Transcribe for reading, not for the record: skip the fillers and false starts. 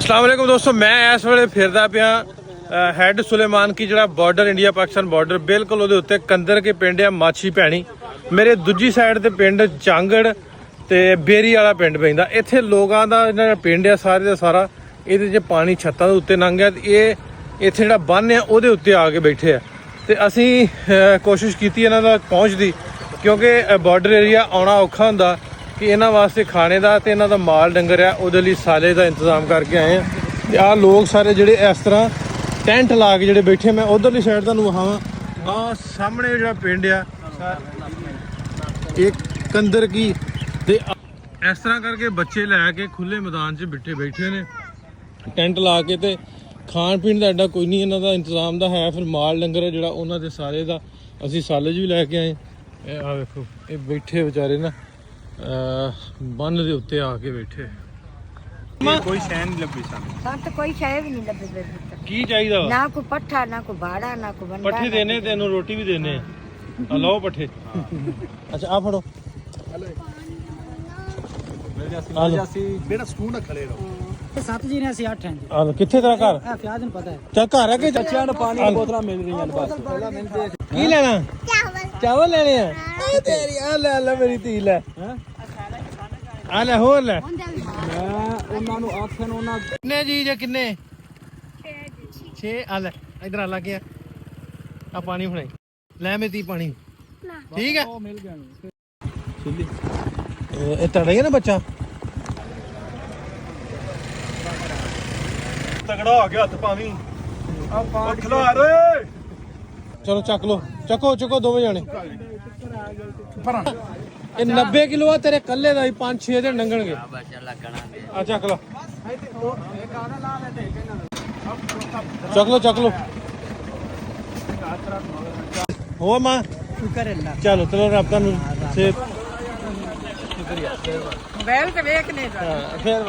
अस्सलाम वालेकुम दोस्तों, मैं इस वेले फिरदा पिया हैड सुलेमान की जिहड़ा बॉर्डर इंडिया पाकिस्तान बॉर्डर बिल्कुल उहदे उत्ते कंदर के पिंड आ माछी भैणी। मेरे दूजी साइड ते पिंड चांगड़ ते बेरी वाला पिंड पैंदा। इत्थे लोगां दा जिहड़ा पिंड आ सारे दा सारा इहदे च पानी छत्तां दे उत्ते लंघ गया। इत्थे जिहड़ा बन्न आ उहदे उत्ते आके बैठे आ ते असीं कोशिश कीती इन्हां दा पहुंच दी, क्योंकि बॉर्डर एरिया आउणा औखा हुंदा कि इन्हां वास्ते खाने दा ते इन्हां दा माल डंगर आ उहदे लई साले दा इंतजाम करके आए हैं। ते आ लोग सारे जिहड़े इस तरह टेंट ला के जिहड़े बैठे, मैं उधरली साइड तुहानूं विखावां। आ सामने जिहड़ा पिंड आ एक कंदर की ते इस तरह करके बच्चे लैके खुले मैदान च बिठे बैठे ने टेंट ला के। ते खाण पीण दा एडा कोई नहीं इन्हां दा इंतजाम दा है। फिर माल डंगर जिहड़ा उन्हां दे सारे दा असीं सालज भी लैके आए। आ वेखो ये बैठे बेचारे ना बन्न दे उत्ते आके बैठे। कोई शै नहीं लभी सानू, कोई शै भी नहीं लभी। की चाहिदा ना कोई पट्ठा, ना कोई बाड़ा, ना कोई बंडा। पट्ठे देने तेनों रोटी भी देने आ लो पट्ठे। अच्छा आ फड़ो बेटा स्टून खड़े रहो। 7 जी ने ਅਸੀਂ 8 हैं जी। आ लो किथे तेरा घर? ਇਹ ਫਿਆਜ਼ ਨੂੰ ਪਤਾ ਹੈ। ਚੱਲ ਘਰ ਆ ਕੇ ਬੱਚਿਆਂ ਨੂੰ ਪਾਣੀ ਦੀ ਬੋਤਲਾਂ ਮਿਲ ਰਹੀਆਂ ਨੇ ਬਸ। ਕੀ ਲੈਣਾ? ਚਾਵਲ ਲੈਣੇ ਆ। ਇਹ ਤੇਰੀ ਆ ਲੈ ਲੈ ਮੇਰੀ ਧੀ ਲੈ। ਆ ਲੈ ਹੋਰ ਲੈ। ਮੈਂ ਉਹਨਾਂ ਨੂੰ ਆਖਣ ਉਹਨਾਂ ਕਿੰਨੇ ਜੀ ਜੇ ਕਿੰਨੇ? 6 ਆ ਲੈ ਇਧਰ ਆ ਲਾ ਕੇ ਆ ਪਾਣੀ ਫੜਾਈ ਲੈ ਮੇਰੀ ਧੀ ਪਾਣੀ। ਠੀਕ ਹੈ ਉਹ ਮਿਲ ਗਿਆ ਨੂੰ ਛਿੱਲੀ ਇਹ ਤੜਾ ਹੀ ਨਾ ਬੱਚਾ ਤਗੜਾ ਹੋ ਗਿਆ ਹੱਥ ਪਾਵੀਂ ਆ ਪਾ ਖਿਲਾਰ ਓਏ। ਚਲੋ ਚੱਕ ਲੋ, ਚੱਕੋ ਦੋਵੇਂ ਜਾਣੇ। ਇਹ 90 ਕਿਲੋ ਆ ਤੇਰੇ ਕੱਲੇ ਦਾ ਹੀ 5-6 ਦਿਨ ਲੰਘਣਗੇ। ਆ ਚੱਕ ਲੋ ਚੱਕ ਲੋ ਹੋ ਮਾਂ ਚਲੋ ਰੱਬ ਤੁਹਾਨੂੰ ਸਿਹਤ बैल के वेख ने ਫਿਰ